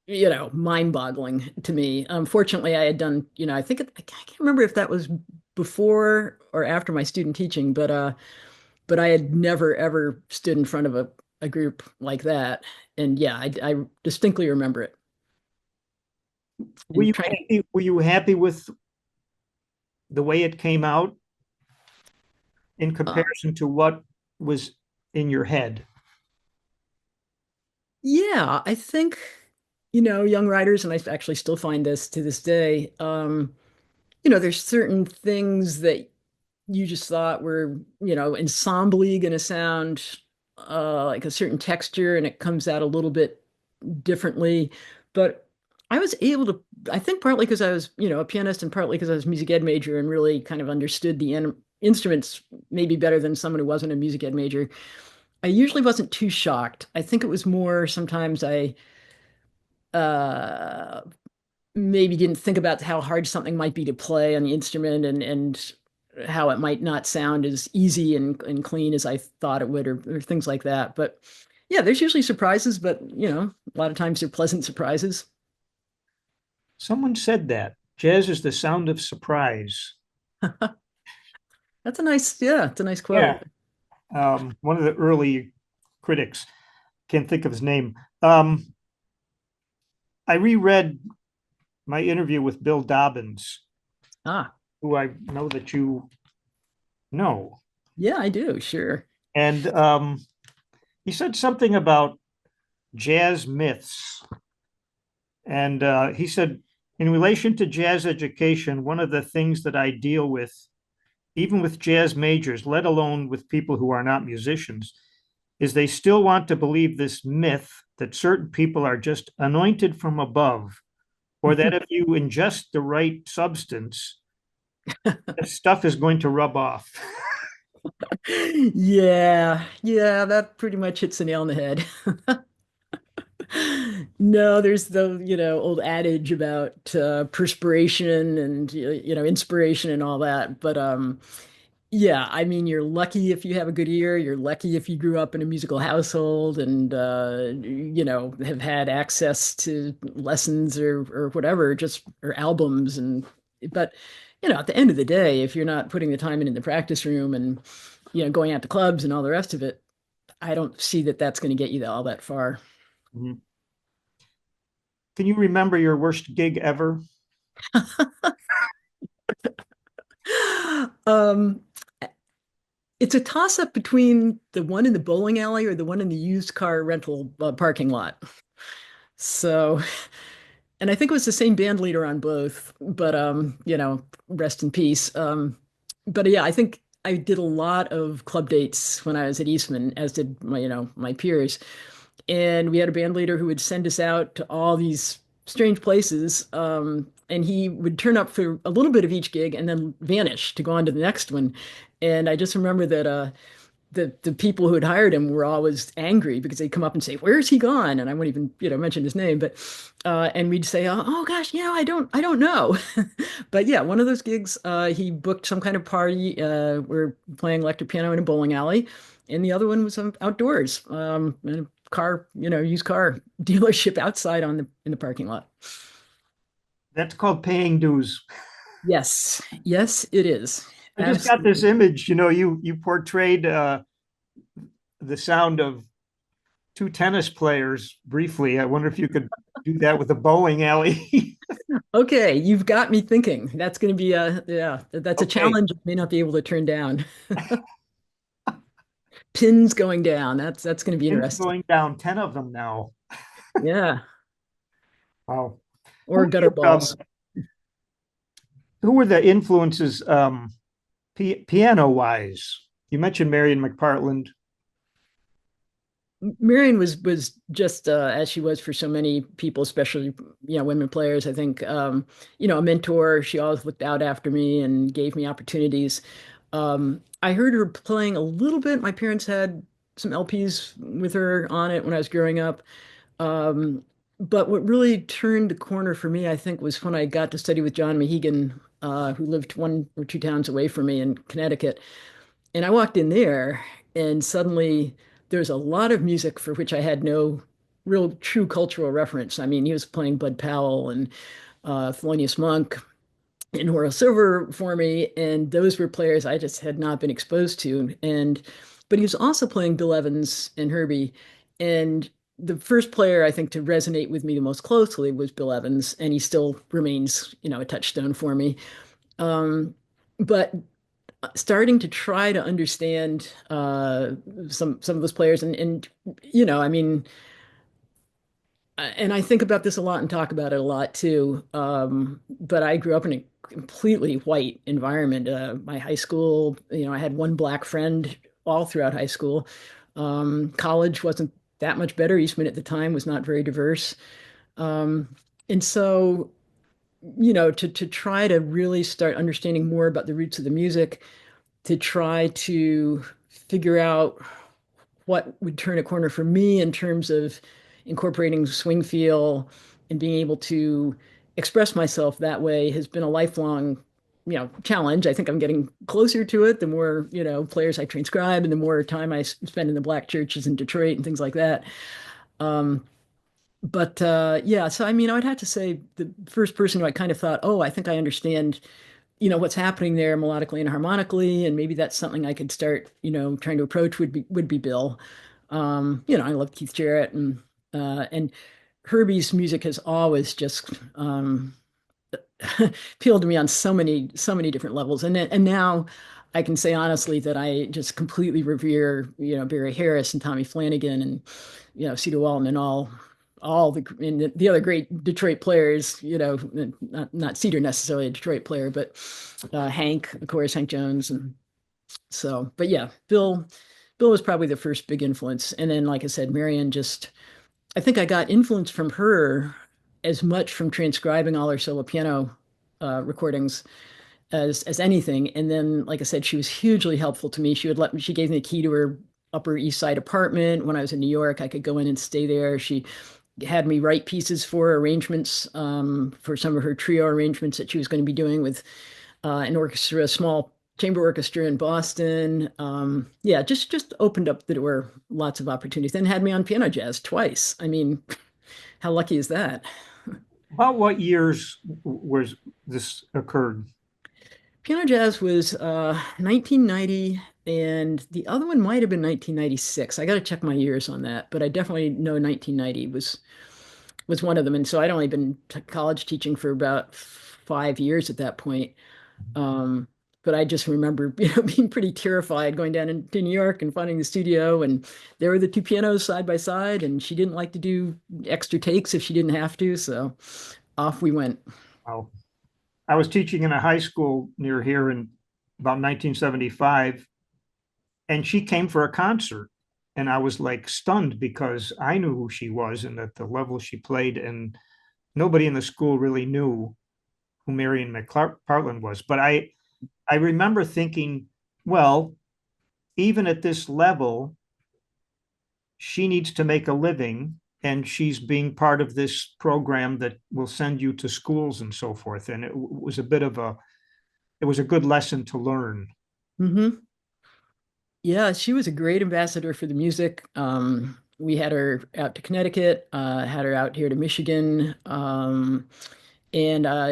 mind-boggling to me. Fortunately, I had done, I can't remember if that was before or after my student teaching, but I had never ever stood in front of a group like that. And yeah, I distinctly remember it. Were And you trying to, happy? Were you happy with the way it came out in uh, comparison to what was in your head? yeah, I think, young writers, and I actually still find this to this day, there's certain things that you just thought were, ensemble going to sound like a certain texture and it comes out a little bit differently. But I was able to, I think partly because I was, a pianist and partly because I was a music ed major and really kind of understood the instruments maybe better than someone who wasn't a music ed major. I usually wasn't too shocked. I think it was more sometimes I uh, maybe didn't think about how hard something might be to play on the instrument and how it might not sound as easy and clean as I thought it would or things like that. But yeah, there's usually surprises, but a lot of times they're pleasant surprises. Someone said that jazz is the sound of surprise. Yeah, it's a nice Yeah. quote. One of the early critics, can't think of his name. Um, I reread my interview with Bill Dobbins, Ah, who I know that you No. Yeah, I do. Sure. And he said something about jazz myths. And he said, in relation to jazz education, one of the things that I deal with, even with jazz majors, let alone with people who are not musicians, is they still want to believe this myth that certain people are just anointed from above, or that if you ingest the right substance, the stuff is going to rub off. Yeah, yeah, that pretty much hits the nail on the head. No, there's the, old adage about perspiration and inspiration and all that. But yeah, I mean, you're lucky if you have a good ear. You're lucky if you grew up in a musical household and have had access to lessons or whatever, just or albums and but at the end of the day, if you're not putting the time in the practice room and going out to clubs and all the rest of it, I don't see that that's going to get you all that far. Mhm. Can you remember your worst gig ever? Um, it's a toss up between the one in the bowling alley or the one in the used car rental parking lot. So, and I think it was the same band leader on both, but rest in peace. But yeah, I think I did a lot of club dates when I was at Eastman, as did my peers. And we had a band leader who would send us out to all these strange places. And he would turn up for a little bit of each gig and then vanish to go on to the next one. And I just remember that the people who had hired him were always angry because they'd come up and say, "Where's he gone?" And I wouldn't even, mention his name, but and we'd say, "Oh gosh, I don't know." But yeah, one of those gigs, he booked some kind of party. We're playing electric piano in a bowling alley, and the other one was outdoors, in a car, used car dealership outside in the parking lot. That's called paying dues. Yes, yes, it is. I just got this Absolutely. image, you portrayed the sound of two tennis players briefly. I wonder if you could do that with a bowling alley. Okay, you've got me thinking. That's going to be yeah, that's a Okay, challenge I may not be able to turn down. Pins going down. That's going to be pins interesting. going down, 10 of them now. Yeah, Wow. Who or were gutter your, balls. who were the influences piano wise? You mentioned Marion McPartland. Marion was just as she was for so many people, especially women players. I think a mentor. She always looked out after me and gave me opportunities. I heard her playing a little bit. My parents had some LPs with her on it when I was growing up. Um, but what really turned the corner for me, I think, was when I got to study with John Mehegan, who lived one or two towns away from me in Connecticut. And I walked in there, and suddenly there's a lot of music for which I had no real true cultural reference. I mean, he was playing Bud Powell and Thelonious Monk and Horace Silver for me, and those were players I just had not been exposed to. But he was also playing Bill Evans and Herbie, and the first player I think to resonate with me the most closely was Bill Evans, and he still remains, a touchstone for me. Um, but starting to try to understand some of those players, and I mean, and I think about this a lot and talk about it a lot too. But I grew up in a completely white environment. My high school, I had one black friend all throughout high school. College wasn't that much better. Eastman at the time was not very diverse. Um, and so, to try to really start understanding more about the roots of the music, to try to figure out what would turn a corner for me in terms of incorporating swing feel and being able to express myself that way has been a lifelong, challenge. I think I'm getting closer to it the more, players I transcribe and the more time I spend in the black churches in Detroit and things like that. Um, but yeah, so I mean, I would have to say the first person who I kind of thought, oh, I think I understand what's happening there melodically and harmonically, and maybe that's something I could start, trying to approach would be Bill. I love Keith Jarrett and Herbie's music has always just appealed to me on so many different levels. And now I can say honestly that I just completely revere, Barry Harris and Tommy Flanagan and, Cedar Walton and all the other great Detroit players, not Cedar necessarily a Detroit player, but Hank, of course, Hank Jones. And so, but yeah, Bill was probably the first big influence. And then, like I said, Marion just, I think I got influence from her as much from transcribing all her solo piano recordings as anything. And then, like I said, she was hugely helpful to me. She gave me the key to her Upper East Side apartment when I was in New York. I could go in and stay there. She had me write pieces for arrangements for some of her trio arrangements that she was going to be doing with an orchestra, a small chamber orchestra in Boston. Yeah, just opened up the door, lots of opportunities. Then had me on piano jazz twice. I mean, how lucky is that? About what years was this occurred? Piano jazz was 1990, and the other one might have been 1996. I got to check my years on that, but I definitely know 1990 was one of them. And so I'd only been college teaching for about 5 years at that point. Um, but I just remember, being pretty terrified going down to New York and finding the studio, and there were the two pianos side by side, and she didn't like to do extra takes if she didn't have to, so off we went. Wow. I was teaching in a high school near here in about 1975, and she came for a concert. And I was like stunned because I knew who she was and at the level she played, and nobody in the school really knew who Marion McPartland was. But I remember thinking, well, even at this level, she needs to make a living, and she's being part of this program that will send you to schools and so forth. And it was a bit of a, it was a good lesson to learn. Hmm. Yeah, she was a great ambassador for the music. We had her out to Connecticut, had her out here to Michigan, and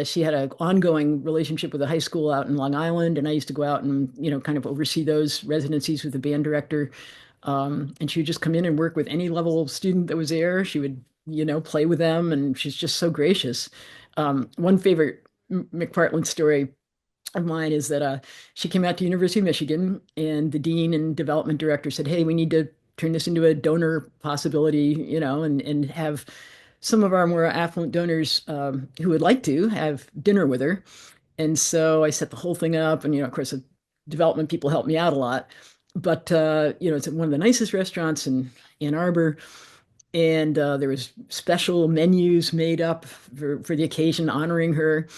she had an ongoing relationship with a high school out in Long Island. And I used to go out and, kind of oversee those residencies with the band director. And she would just come in and work with any level student that was there. She would, play with them, and she's just so gracious. One favorite McPartland story of mine is that she came out to University of Michigan, and the dean and development director said, "Hey, we need to turn this into a donor possibility, and have some of our more affluent donors who would like to have dinner with her." And so I set the whole thing up, and of course, the development people helped me out a lot. But it's at one of the nicest restaurants in Ann Arbor, and there was special menus made up for the occasion honoring her.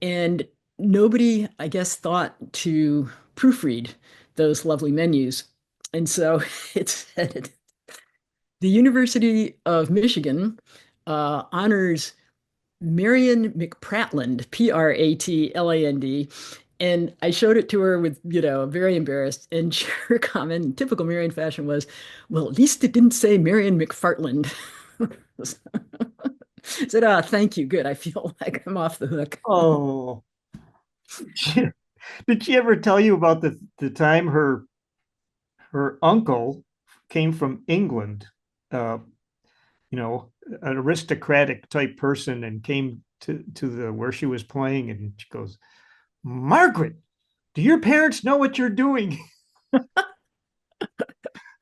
And nobody, I guess, thought to proofread those lovely menus. And so it said, the University of Michigan honors Marion McPratland, Pratland. And I showed it to her with, very embarrassed. And her comment, in typical Marion fashion, was, "Well, at least it didn't say Marion McFartland." I said, "Ah, thank you. Good. I feel like I'm off the hook." Oh, did she ever tell you about the time her uncle came from England, uh, an aristocratic type person, and came to the where she was playing, and she goes, "Margaret, do your parents know what you're doing?"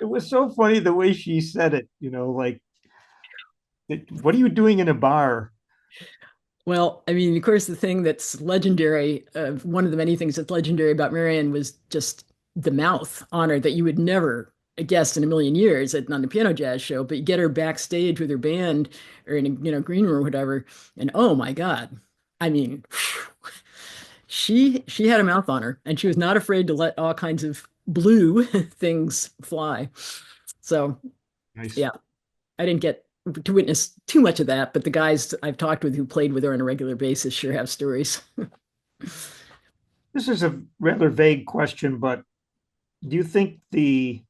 It was so funny the way she said it, like, what are you doing in a bar? Well, I mean, of course, the thing that's legendary, one of the many things that's legendary about Marianne was just the mouth honor that you would never guess in a million years on the piano jazz show. But you get her backstage with her band or in a green room or whatever, and oh my God, I mean, she had a mouth on her, and she was not afraid to let all kinds of blue things fly. So Nice. yeah, I didn't get to witness too much of that, but the guys I've talked with who played with her on a regular basis sure have stories. This is a rather vague question, but do you think the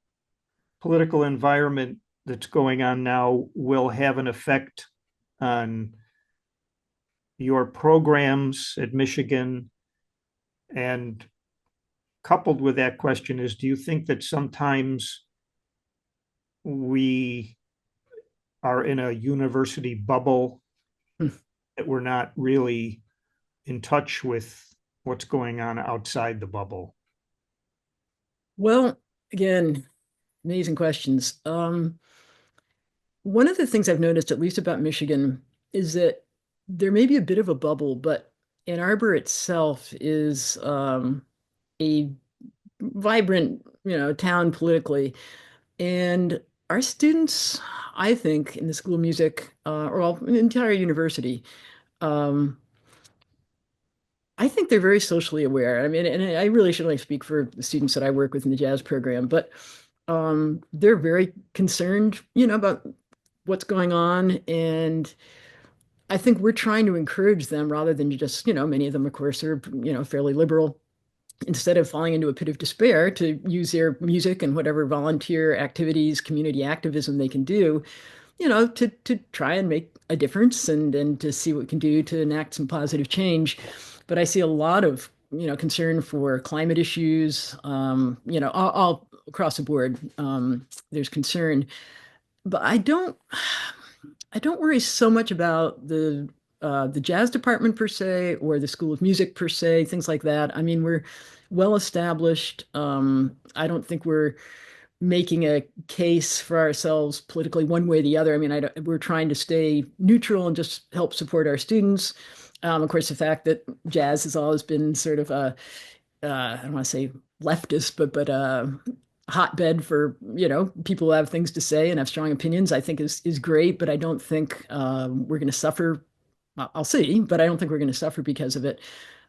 political environment that's going on now will have an effect on your programs at Michigan? And coupled with that question is, do you think that sometimes we are in a university bubble, that we're not really in touch with what's going on outside the bubble? Well, again, amazing questions. One of the things I've noticed, at least about Michigan, is that there may be a bit of a bubble, but Ann Arbor itself is a vibrant, town politically. And our students, I think, in the School of Music, or well, an entire university, um, I think they're very socially aware. I mean, and I really should only speak for the students that I work with in the jazz program, but they're very concerned, about what's going on. And I think we're trying to encourage them rather than just, many of them, of course, are, fairly liberal. Instead of falling into a pit of despair, to use their music and whatever volunteer activities, community activism they can do, to try and make a difference and to see what we can do to enact some positive change. But I see a lot of, concern for climate issues, all across the board. There's concern, but I don't worry so much about the jazz department per se or the School of Music per se, things like that. I mean, we're well established. I don't think we're making a case for ourselves politically one way or the other. I mean, we're trying to stay neutral and just help support our students. Of course, the fact that jazz has always been sort of a I don't want to say leftist, but hotbed for people who have things to say and have strong opinions, I think is great. But I don't think we're going to suffer. I'll see, but I don't think we're going to suffer because of it.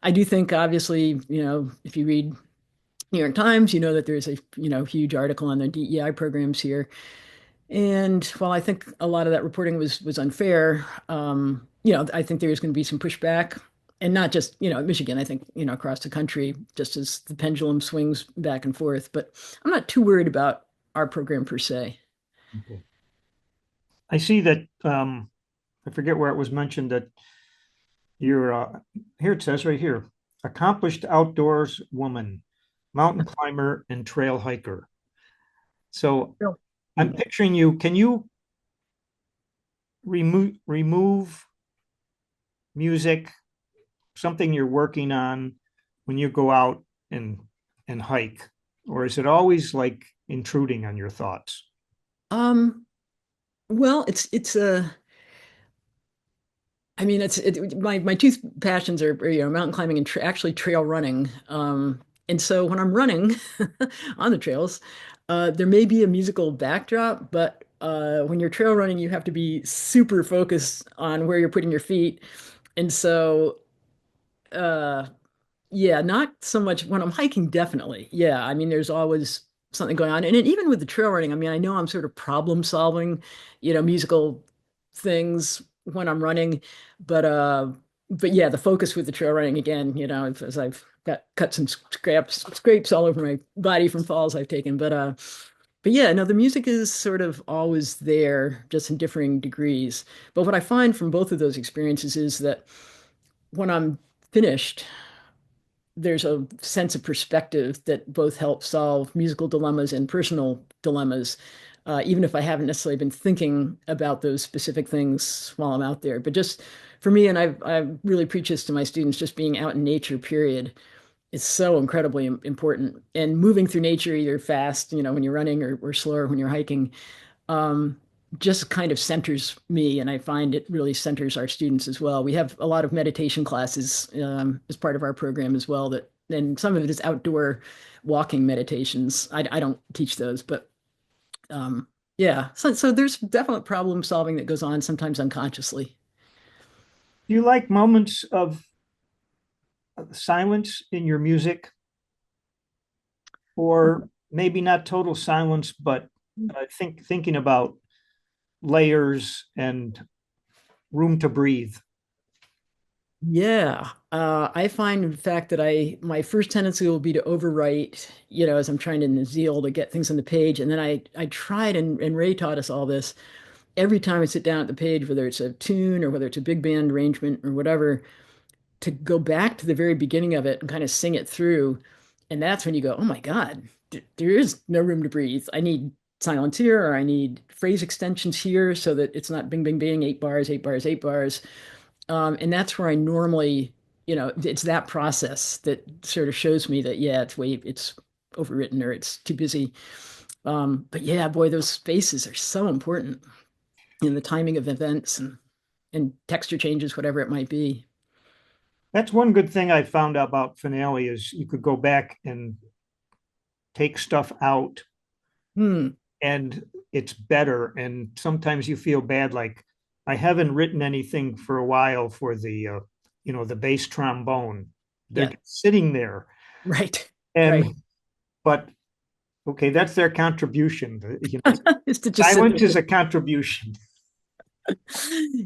I do think, obviously, if you read New York Times, you know that there's a huge article on the DEI programs here. And while I think a lot of that reporting was unfair, I think there is going to be some pushback, and not just Michigan. I think across the country, just as the pendulum swings back and forth. But I'm not too worried about our program per se. Okay. I see that I forget where it was mentioned that you're here it says right here, accomplished outdoors woman, mountain climber and trail hiker. So Real. I'm picturing you. Can you remove music, something you're working on when you go out and hike, or is it always like intruding on your thoughts? Um, well, it's a I mean, my two passions are mountain climbing and actually trail running. And so when I'm running on the trails, there may be a musical backdrop, but when you're trail running, you have to be super focused on where you're putting your feet. And so, uh, yeah, not so much when I'm hiking, definitely. Yeah, I mean, there's always something going on. And even with the trail running, I mean, I know I'm sort of problem solving, musical things when I'm running, but yeah, the focus with the trail running again, as I've got cut some scrapes all over my body from falls I've taken. But yeah, no, the music is sort of always there, just in differing degrees. But what I find from both of those experiences is that when I'm finished, there's a sense of perspective that both help solve musical dilemmas and personal dilemmas, even if I haven't necessarily been thinking about those specific things while I'm out there. But just for me, and I really preach this to my students, just being out in nature, period, is so incredibly important. And moving through nature, either fast, when you're running, or slower when you're hiking, um, just kind of centers me, and I find it really centers our students as well. We have a lot of meditation classes as part of our program as well. And some of it is outdoor walking meditations. I don't teach those, but um, yeah. So there's definite problem solving that goes on sometimes unconsciously. Do you like moments of silence in your music, or maybe not total silence, but thinking about layers and room to breathe? Yeah, I find in fact that my first tendency will be to overwrite, as I'm trying to zeal to get things on the page, and then I tried, and Ray taught us all this. Every time I sit down at the page, whether it's a tune or whether it's a big band arrangement or whatever, to go back to the very beginning of it and kind of sing it through, and that's when you go, oh my God, there is no room to breathe. I need silence here, or I need phrase extensions here, so that it's not bing, bing, bing, 8 bars, 8 bars, 8 bars. And that's where I normally, it's that process that sort of shows me that, yeah, it's overwritten or it's too busy. But yeah, boy, those spaces are so important in the timing of events and texture changes, whatever it might be. That's one good thing I found out about Finale is you could go back and take stuff out Hmm. and it's better. And sometimes you feel bad, like I haven't written anything for a while for the bass trombone. They're Yeah. just sitting there. Right. And, Right. but okay, that's their contribution. Is to just sit Silence is there. a contribution.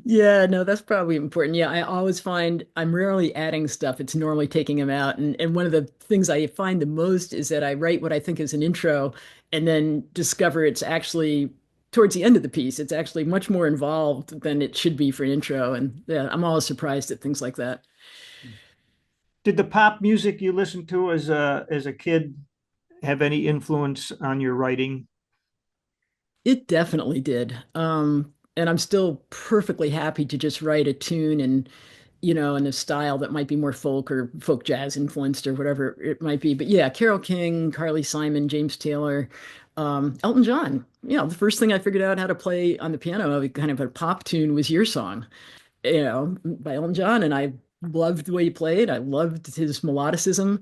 Yeah, no, that's probably important. Yeah, I always find I'm rarely adding stuff. It's normally taking them out. And one of the things I find the most is that I write what I think is an intro and then discover it's actually towards the end of the piece. It's actually much more involved than it should be for an intro. And yeah, I'm always surprised at things like that. Did the pop music you listened to as a kid have any influence on your writing? It definitely did. And I'm still perfectly happy to just write a tune and in a style that might be more folk or folk jazz influenced or whatever it might be. But yeah, Carole King, Carly Simon, James Taylor, Elton John. The first thing I figured out how to play on the piano, kind of a pop tune, was Your Song, by Elton John. And I loved the way he played. I loved his melodicism.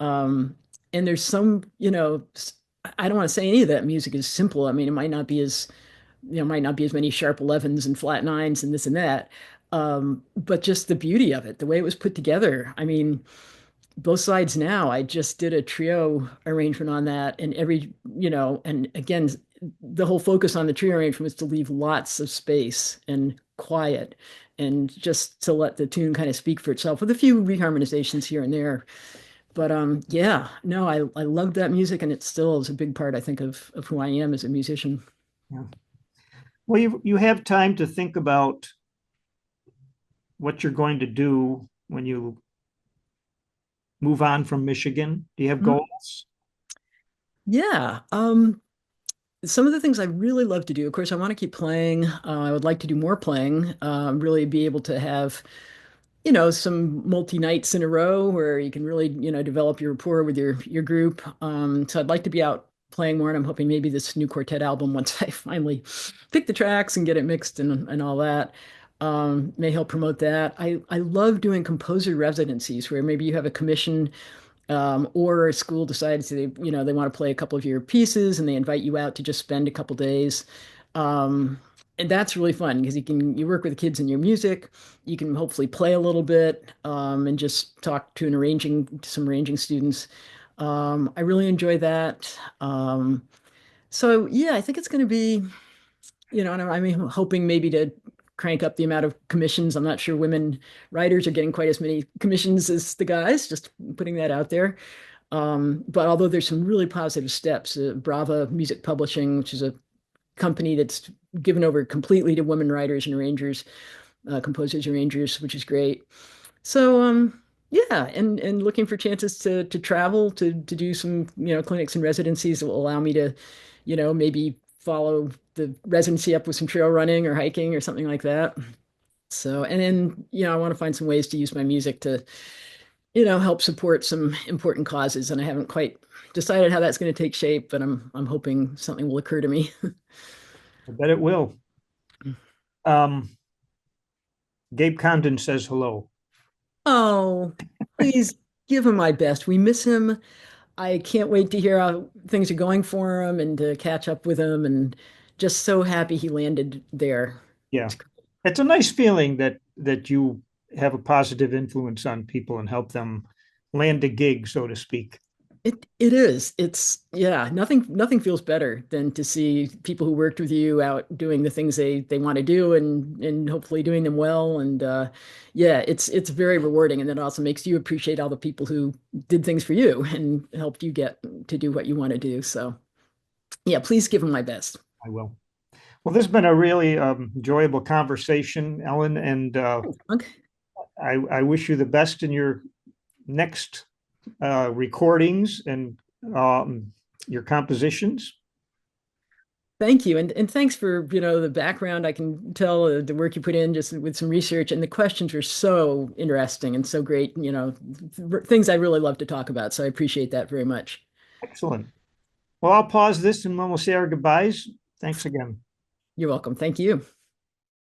Um, and there's I don't want to say any of that music is simple. I mean, it might not be as many sharp 11s and flat nines and this and that. But just the beauty of it, the way it was put together. I mean, both sides now, I just did a trio arrangement on that. And and again, the whole focus on the trio arrangement was to leave lots of space and quiet and just to let the tune kind of speak for itself with a few reharmonizations here and there. But yeah, no, I love that music and it still is a big part, I think, of who I am as a musician. Yeah. Well, you have time to think about what you're going to do when you move on from Michigan. Do you have Mhm. goals? Yeah. Some of the things I really love to do, of course, I want to keep playing. I would like to do more playing, really be able to have, some multi-nights in a row where you can really, develop your rapport with your group. So I'd like to be out playing more, and I'm hoping maybe this new quartet album, once I finally pick the tracks and get it mixed and all that, may help promote that. I love doing composer residencies where maybe you have a commission or a school decides they want to play a couple of your pieces and they invite you out to just spend a couple days. And that's really fun because you work with the kids in your music, you can hopefully play a little bit and just talk to some arranging students. I really enjoy that. So yeah, I think it's going to be, and I'm hoping maybe to crank up the amount of commissions. I'm not sure women writers are getting quite as many commissions as the guys, just putting that out there. But although there's some really positive steps, Brava Music Publishing, which is a company that's given over completely to women writers and arrangers, composers, arrangers, which is great. So yeah, and looking for chances to travel to do some clinics and residencies that will allow me to maybe follow the residency up with some trail running or hiking or something like that. So and then I want to find some ways to use my music to help support some important causes. And I haven't quite decided how that's going to take shape, but I'm hoping something will occur to me. I bet it will. Um, Gabe Condon says hello. Oh, please give him my best. We miss him. I can't wait to hear how things are going for him and to catch up with him and just so happy he landed there. Yeah, it's a nice feeling that you have a positive influence on people and help them land a gig, so to speak. It is. It's yeah, nothing feels better than to see people who worked with you out doing the things they want to do and hopefully doing them well. And yeah, it's very rewarding. And it also makes you appreciate all the people who did things for you and helped you get to do what you want to do. So yeah, please give them my best. I will. Well, this has been a really enjoyable conversation, Ellen, and Okay. I wish you the best in your next recordings and your compositions. Thank you. And thanks for, the background. I can tell the work you put in just with some research and the questions are so interesting and so great, things I really love to talk about. So I appreciate that very much. Excellent. Well, I'll pause this and then we'll say our goodbyes. Thanks again. You're welcome. Thank you.